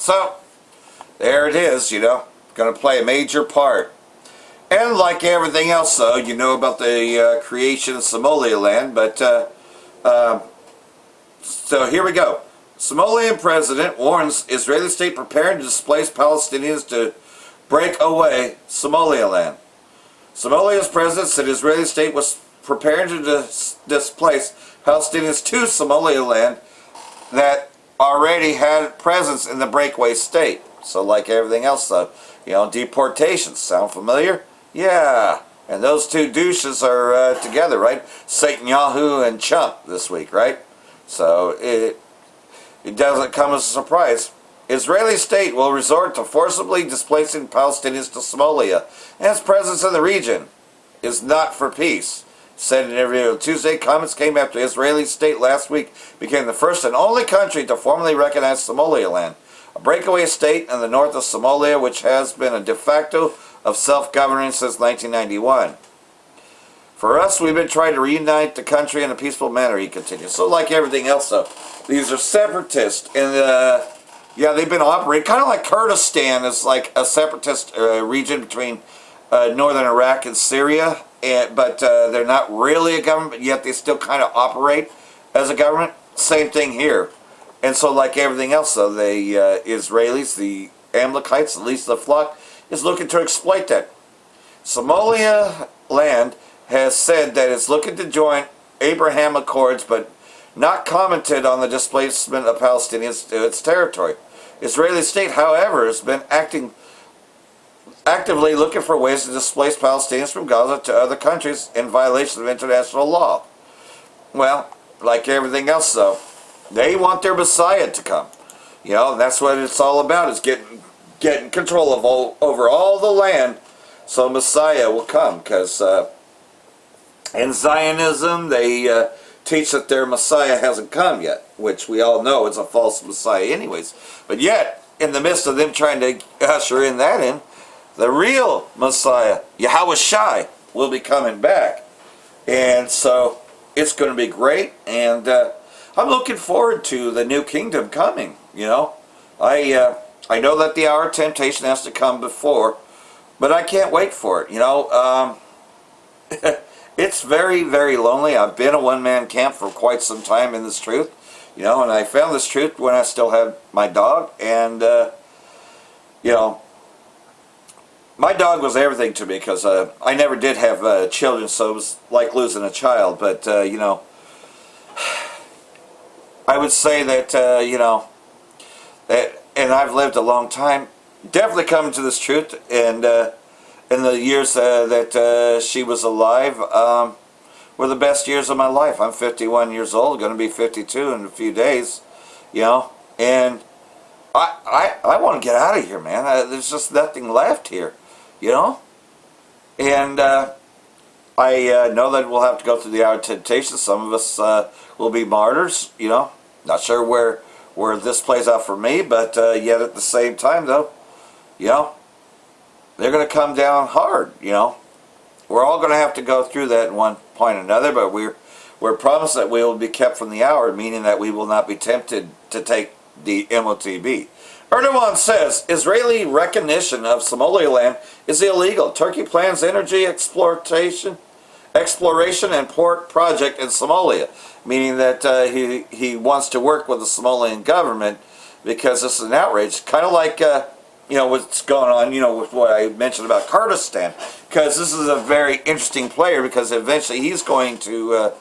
So, there it is, going to play a major part. And like everything else, though, you know about the creation of Somaliland, but, so here we go. Somalian president warns Israeli state preparing to displace Palestinians to break away Somaliland. Somalia's president said Israeli state was preparing to displace Palestinians to Somaliland that already had presence in the breakaway state. So like everything else, though, deportations. Sound familiar? Yeah. And those two douches are together, right? Satan Yahoo and Chump this week, right? So it doesn't come as a surprise. Israeli state will resort to forcibly displacing Palestinians to Somalia, and its presence in the region is not for peace. Said in an interview on Tuesday, comments came after Israeli state last week became the first and only country to formally recognize Somaliland, a breakaway state in the north of Somalia which has been a de facto of self-governance since 1991. For us, we've been trying to reunite the country in a peaceful manner, he continues. So like everything else, though, these are separatists, and they've been operating, kind of like Kurdistan is like a separatist region between northern Iraq and Syria, but they're not really a government, yet they still kind of operate as a government. Same thing here. And so like everything else, though, the Israelis, the Amalekites, at least the flock, is looking to exploit that. Somaliland has said that it's looking to join Abraham Accords, but not commented on the displacement of Palestinians to its territory. Israeli state, however, has been actively looking for ways to displace Palestinians from Gaza to other countries in violation of international law. Well, like everything else, though, they want their Messiah to come. That's what it's all about, is getting control of over all the land, so Messiah will come. Because in Zionism, they teach that their Messiah hasn't come yet, which we all know is a false Messiah anyways. But yet, in the midst of them trying to usher in that the real Messiah, Yahweh Shai, will be coming back. And so, it's going to be great, and I'm looking forward to the new kingdom coming, I know that the hour of temptation has to come before, but I can't wait for it, It's very, very lonely. I've been a one-man camp for quite some time in this truth, and I found this truth when I still had my dog, and, my dog was everything to me, because I never did have children, so it was like losing a child, but, I would say that, that, and I've lived a long time, definitely coming to this truth, and, in the years that she was alive were the best years of my life. I'm 51 years old, going to be 52 in a few days, and I want to get out of here, man. There's just nothing left here, and I know that we'll have to go through the hour of temptation. Some of us will be martyrs, not sure where this plays out for me, but yet at the same time, though, they're going to come down hard, We're all going to have to go through that at one point or another, but we're promised that we will be kept from the hour, meaning that we will not be tempted to take the MOTB. Erdogan says Israeli recognition of Somaliland is illegal. Turkey plans energy exploration and port project in Somalia, meaning that he wants to work with the Somalian government because this is an outrage, kind of like what's going on, with what I mentioned about Kurdistan, because this is a very interesting player, because eventually he's going to,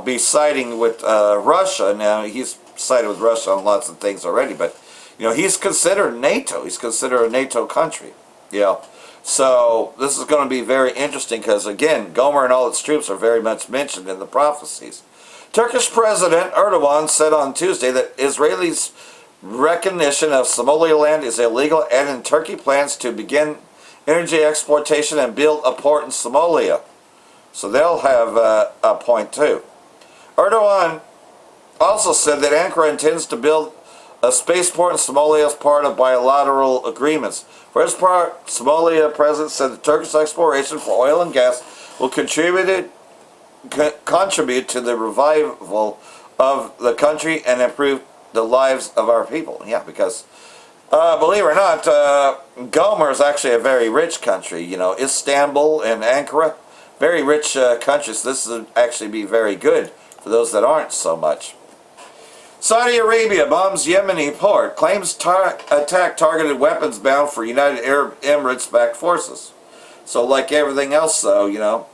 be siding with Russia. Now, he's sided with Russia on lots of things already, but, he's considered NATO. He's considered a NATO country, So, this is going to be very interesting, because, again, Gomer and all its troops are very much mentioned in the prophecies. Turkish President Erdogan said on Tuesday that Israelis' recognition of Somaliland is illegal, and Turkey plans to begin energy exploitation and build a port in Somalia. So they'll have a point too. Erdogan also said that Ankara intends to build a spaceport in Somalia as part of bilateral agreements. For his part, Somalia president said the Turkish exploration for oil and gas will contribute to the revival of the country and improve the lives of our people. Yeah, because Believe it or not, Gomer is actually a very rich country. You know, Istanbul and Ankara, very rich countries. This would actually be very good for those that aren't so much. Saudi Arabia bombs Yemeni port, claims attack targeted weapons bound for United Arab Emirates-backed forces. So like everything else, though, you know,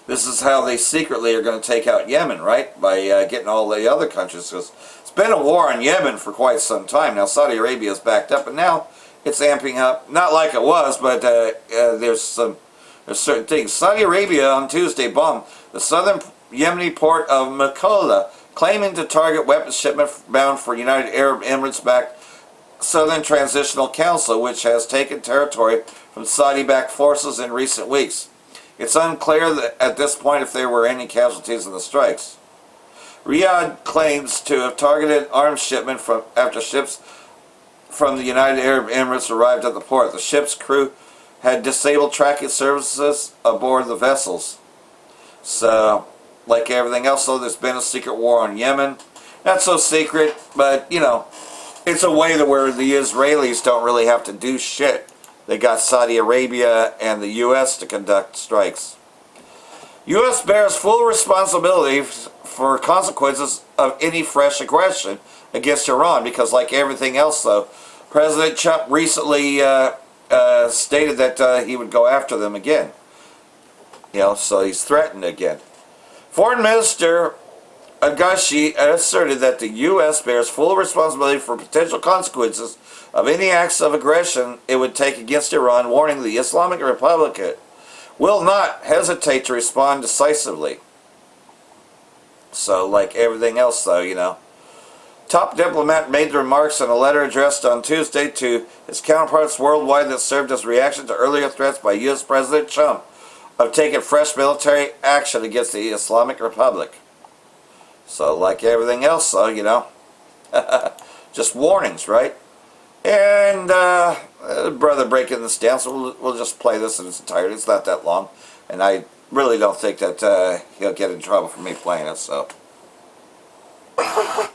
this is how they secretly are going to take out Yemen, right? By getting all the other countries. Because it's been a war on Yemen for quite some time. Now Saudi Arabia is backed up, and now it's amping up. Not like it was, but there's certain things. Saudi Arabia on Tuesday bombed the southern Yemeni port of Makola, claiming to target weapons shipment bound for United Arab Emirates-backed Southern Transitional Council, which has taken territory from Saudi-backed forces in recent weeks. It's unclear that at this point if there were any casualties in the strikes. Riyadh claims to have targeted arms shipment after ships from the United Arab Emirates arrived at the port. The ship's crew had disabled tracking services aboard the vessels. So, like everything else, though, there's been a secret war on Yemen. Not so secret, but, you know, it's a way to where the Israelis don't really have to do shit. They got Saudi Arabia and the U.S. to conduct strikes. U.S. bears full responsibility for consequences of any fresh aggression against Iran, because like everything else, though, President Trump recently stated that he would go after them again. You know, so he's threatened again. Foreign Minister Odysee asserted that the U.S. bears full responsibility for potential consequences of any acts of aggression it would take against Iran, warning the Islamic Republic will not hesitate to respond decisively. So, like everything else, though, you know. Top diplomat made the remarks in a letter addressed on Tuesday to his counterparts worldwide that served as reaction to earlier threats by U.S. President Trump of taking fresh military action against the Islamic Republic. So, like everything else, though, you know, just warnings, right? And, brother breaking this down, so we'll just play this in its entirety. It's not that long, and I really don't think that he'll get in trouble for me playing it, so.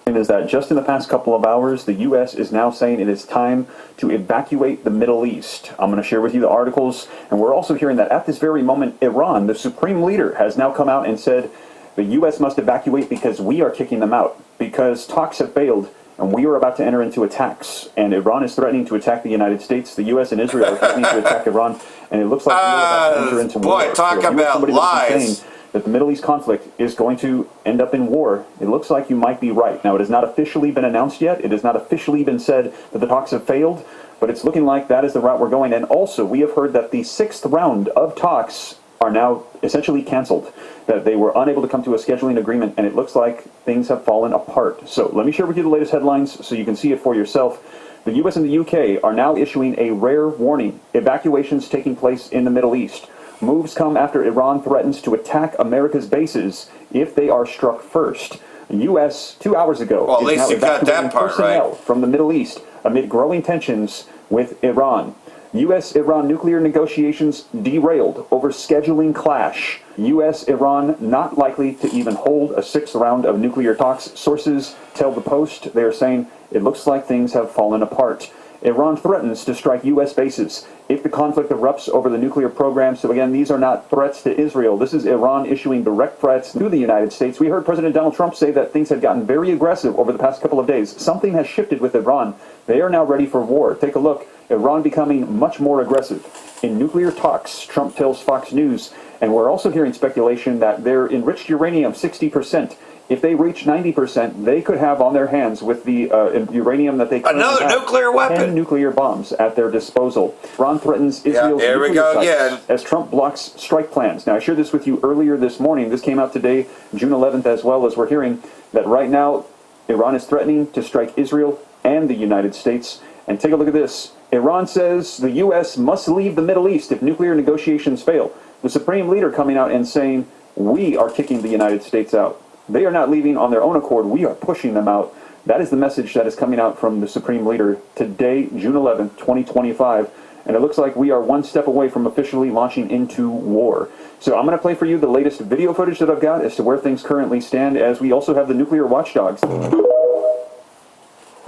Is that just in the past couple of hours, the U.S. is now saying it is time to evacuate the Middle East. I'm going to share with you the articles, and we're also hearing that at this very moment, Iran, the supreme leader, has now come out and said the U.S. must evacuate because we are kicking them out, because talks have failed, and we are about to enter into attacks, and Iran is threatening to attack the United States. The U.S. and Israel are threatening to attack Iran, and it looks like we're about to enter into war. Boy, talk So about lies. that the Middle East conflict is going to end up in war, it looks like you might be right. Now, it has not officially been announced yet. It has not officially been said that the talks have failed, but it's looking like that is the route we're going. And also, we have heard that the 6th round of talks are now essentially canceled, that they were unable to come to a scheduling agreement, and it looks like things have fallen apart. So let me share with you the latest headlines so you can see it for yourself. The U.S. and the U.K. are now issuing a rare warning. Evacuations taking place in the Middle East. Moves come after Iran threatens to attack America's bases if they are struck first. The U.S. 2 hours ago well, at is least now you got that evacuating part personnel right. from the Middle East amid growing tensions with Iran. U.S.-Iran nuclear negotiations derailed over scheduling clash. U.S.-Iran not likely to even hold a 6th round of nuclear talks. Sources tell the Post they are saying it looks like things have fallen apart. Iran threatens to strike U.S. bases if the conflict erupts over the nuclear program. So again, these are not threats to Israel. This is Iran issuing direct threats to the United States. We heard President Donald Trump say that things had gotten very aggressive over the past couple of days. Something has shifted with Iran. They are now ready for war. Take a look. Iran becoming much more aggressive in nuclear talks, Trump tells Fox News. And we're also hearing speculation that their enriched uranium, 60%, if they reach 90%, they could have on their hands with the uranium that they another have, nuclear weapon, 10 nuclear bombs at their disposal. Iran threatens Israel's here we nuclear go sites again. as Trump blocks strike plans. Now, I shared this with you earlier this morning. This came out today, June 11th, as well, as we're hearing that right now Iran is threatening to strike Israel and the United States. And take a look at this. Iran says the U.S. must leave the Middle East if nuclear negotiations fail. The supreme leader coming out and saying, we are kicking the United States out. They are not leaving on their own accord. We are pushing them out. That is the message that is coming out from the supreme leader today, June 11th, 2025. And it looks like we are one step away from officially launching into war. So I'm going to play for you the latest video footage that I've got as to where things currently stand, as we also have the nuclear watchdogs.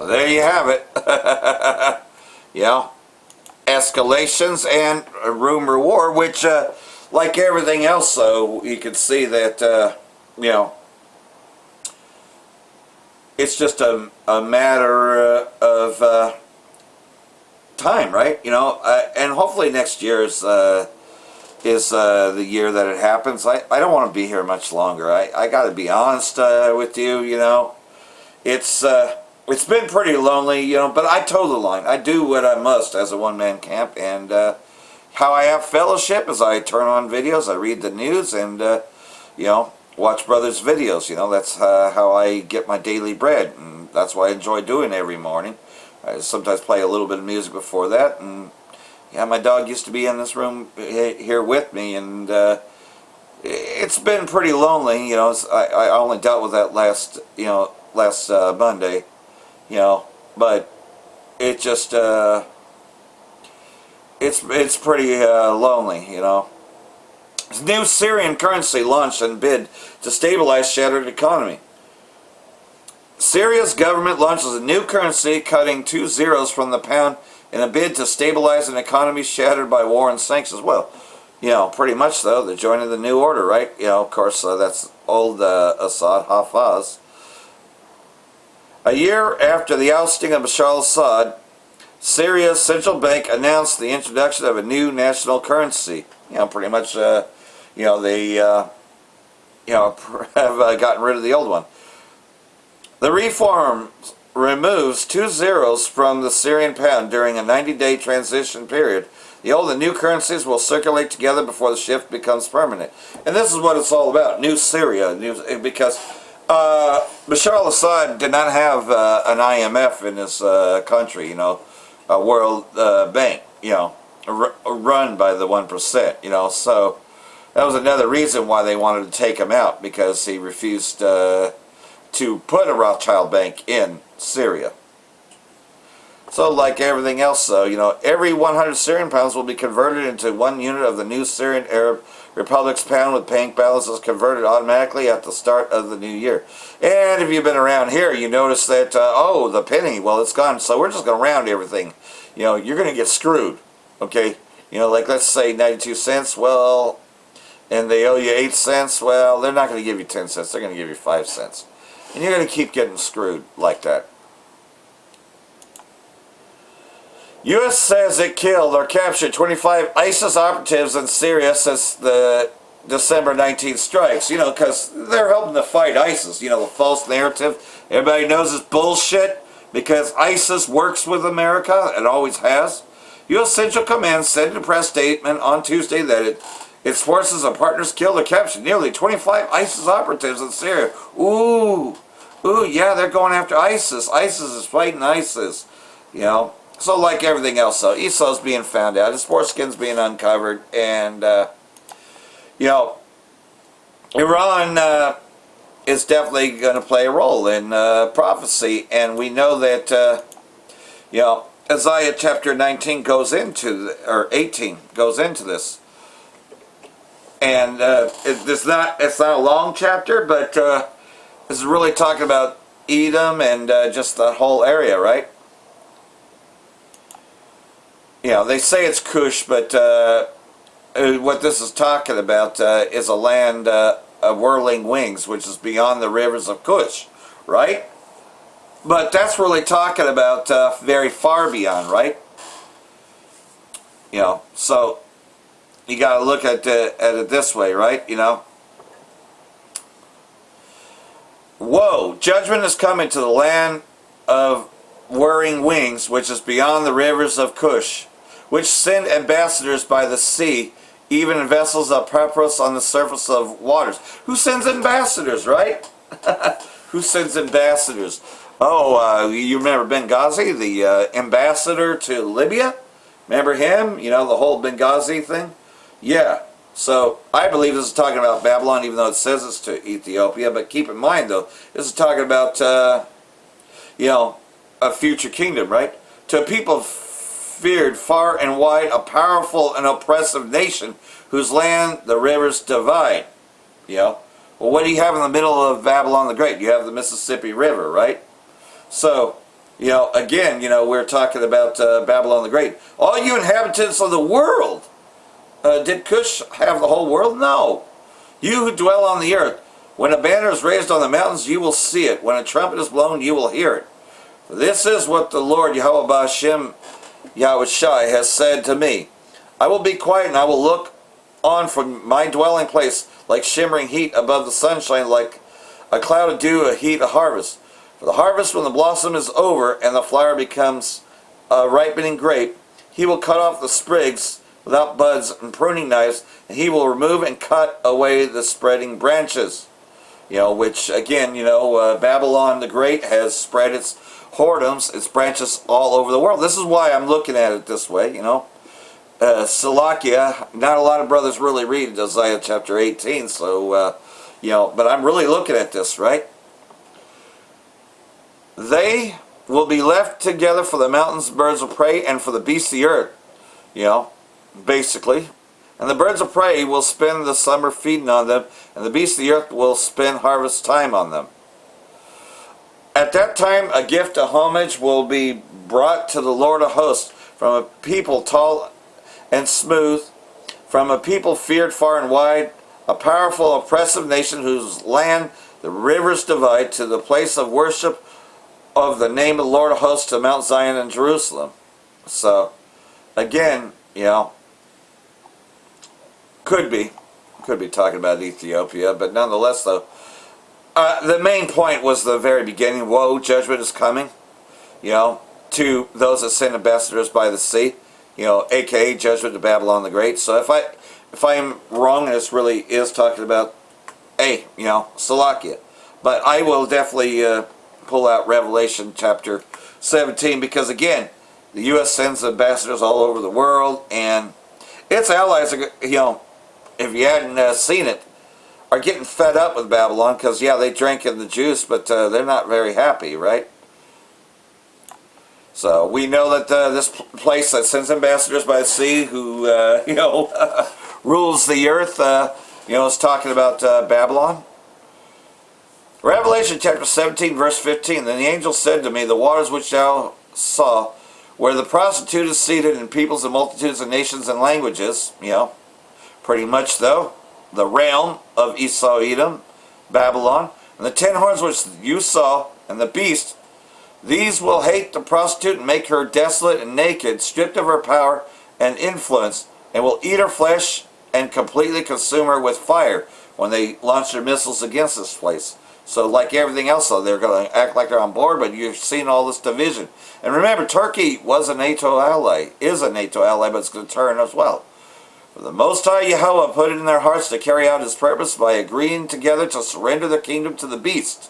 Well, there you have it. Escalations and a rumor war, which, like everything else, though, you can see that, it's just a matter of time, right? And hopefully next year is the year that it happens. I don't want to be here much longer. I got to be honest with you. It's been pretty lonely, but I toe the line. I do what I must as a one-man camp, and how I have fellowship is I turn on videos, I read the news, and watch brothers' videos. That's how I get my daily bread, and that's what I enjoy doing every morning. I sometimes play a little bit of music before that, and my dog used to be in this room here with me, and it's been pretty lonely. I only dealt with that last Monday, but it just it's pretty lonely. New Syrian currency launched in bid to stabilize shattered economy. Syria's government launches a new currency, cutting 2 zeros from the pound in a bid to stabilize an economy shattered by war and sanctions. Well, pretty much though, they're joining the new order, right? Of course, that's old Assad, Hafez. A year after the ousting of Bashar al-Assad, Syria's central bank announced the introduction of a new national currency. Pretty much, they have gotten rid of the old one. The reform removes 2 zeros from the Syrian pound during a 90-day transition period. The old and new currencies will circulate together before the shift becomes permanent. And this is what it's all about, New Syria, because Bashar al-Assad did not have an IMF in his country, a World Bank, run by the 1%, so that was another reason why they wanted to take him out, because he refused to put a Rothschild bank in Syria. So like everything else, though, every 100 Syrian pounds will be converted into 1 unit of the new Syrian Arab Republic's pound, with bank balances converted automatically at the start of the new year. And if you've been around here, you notice that, the penny, well, it's gone, so we're just going to round everything. You're going to get screwed, okay? Like let's say 92 cents, well, and they owe you 8 cents, well, they're not going to give you 10 cents, they're going to give you 5 cents. And you're going to keep getting screwed like that. U.S. says it killed or captured 25 ISIS operatives in Syria since the December 19th strikes. Because they're helping to fight ISIS. The false narrative. Everybody knows it's bullshit because ISIS works with America and always has. U.S. Central Command said in a press statement on Tuesday that its forces and partners killed or captured nearly 25 ISIS operatives in Syria. Ooh, yeah, they're going after ISIS. ISIS is fighting ISIS. So like everything else, though, Esau's being found out, his foreskin's being uncovered, and, Iran is definitely going to play a role in prophecy, and we know that, Isaiah chapter 19 goes into, or 18 goes into this. And it's not a long chapter, but this is really talking about Edom and just that whole area, right? They say it's Cush, but what this is talking about is a land of whirling wings, which is beyond the rivers of Cush, right? But that's really talking about very far beyond, right? So you got to look at it this way, right? Whoa, judgment is coming to the land of whirring wings, which is beyond the rivers of Cush, which send ambassadors by the sea, even in vessels of papyrus on the surface of waters. Who sends ambassadors, right? Who sends ambassadors? Oh, you remember Benghazi, the ambassador to Libya? Remember him? The whole Benghazi thing? Yeah. So I believe this is talking about Babylon, even though it says it's to Ethiopia. But keep in mind, though, this is talking about, a future kingdom, right? To a people feared far and wide, a powerful and oppressive nation whose land the rivers divide. Well, what do you have in the middle of Babylon the Great? You have the Mississippi River, right? So You know, again, you know, we're talking about Babylon the Great. All you inhabitants of the world. Did Cush have the whole world? No. You who dwell on the earth, when a banner is raised on the mountains, you will see it. When a trumpet is blown, you will hear it. For this is what the Lord Yahweh Ba'ashem Yahushai has said to me. I will be quiet and I will look on from my dwelling place like shimmering heat above the sunshine, like a cloud of dew, a heat of harvest. For the harvest, when the blossom is over and the flower becomes a ripening grape, he will cut off the sprigs without buds and pruning knives, and he will remove and cut away the spreading branches. You know, which again, you know, Babylon the Great has spread its whoredoms, its branches all over the world. This is why I'm looking at it this way, you know. Salakia, not a lot of brothers really read Isaiah chapter 18, so, you know, but I'm really looking at this, right? They will be left together for the mountains, birds of prey, and for the beasts of the earth, you know, basically. And the birds of prey will spend the summer feeding on them, and the beasts of the earth will spend harvest time on them. At that time, a gift of homage will be brought to the Lord of hosts from a people tall and smooth, from a people feared far and wide, a powerful, oppressive nation whose land the rivers divide, to the place of worship of the name of the Lord of hosts, to Mount Zion and Jerusalem. So, again, you know, could be talking about Ethiopia, but nonetheless, though, the main point was the very beginning. Woe, judgment is coming, you know, to those that send ambassadors by the sea, you know, aka judgment to Babylon the Great. So if I'm wrong, and this really is talking about, you know, Salakia, but I will definitely pull out Revelation chapter 17, because again, the U.S. sends ambassadors all over the world, and its allies are, you know, if you hadn't seen it, are getting fed up with Babylon, because yeah, they drank in the juice, but they're not very happy, right? So we know that this place that sends ambassadors by the sea, who you know, rules the earth, you know, is talking about Babylon. Revelation chapter 17, verse 15. Then the angel said to me, the waters which thou saw, where the prostitute is seated, in peoples and multitudes and nations and languages, you know, pretty much though, the realm of Esau, Edom, Babylon, and the 10 horns which you saw, and the beast, these will hate the prostitute and make her desolate and naked, stripped of her power and influence, and will eat her flesh and completely consume her with fire when they launch their missiles against this place. So like everything else, though, they're going to act like they're on board, but you're seeing all this division. And remember, Turkey was a NATO ally, is a NATO ally, but it's going to turn as well. For the Most High Yahweh put it in their hearts to carry out his purpose by agreeing together to surrender their kingdom to the beast,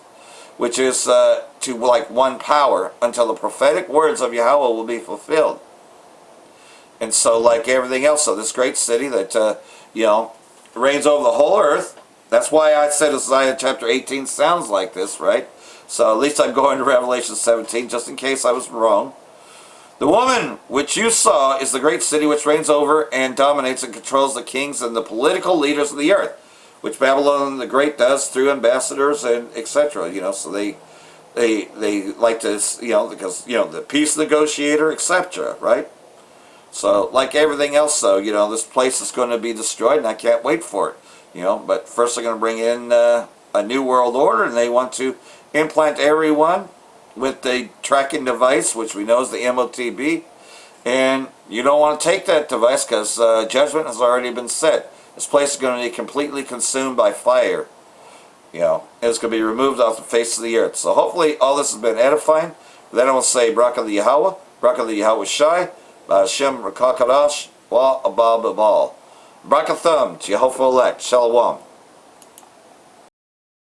which is to like one power, until the prophetic words of Yahweh will be fulfilled. And so like everything else, so this great city that, you know, reigns over the whole earth. That's why I said Isaiah chapter 18 sounds like this, right? So at least I'm going to Revelation 17, just in case I was wrong. The woman which you saw is the great city which reigns over and dominates and controls the kings and the political leaders of the earth, which Babylon the Great does through ambassadors and etc. You know, so they like to, you know, because, you know, the peace negotiator, etc. Right? So like everything else, though, you know, this place is going to be destroyed, and I can't wait for it. You know, but first they're going to bring in a new world order, and they want to implant everyone with the tracking device, which we know is the MOTB, and you don't want to take that device, because judgment has already been set. This place is going to be completely consumed by fire. You know, it's going to be removed off the face of the earth. So hopefully all this has been edifying. Then I will say, Barak the Yahweh, Barak the Yahweh Shai, Ba'ashem Rakakadash, Wa Abal Babal. Brakathum, Jehovah elect, Shalom.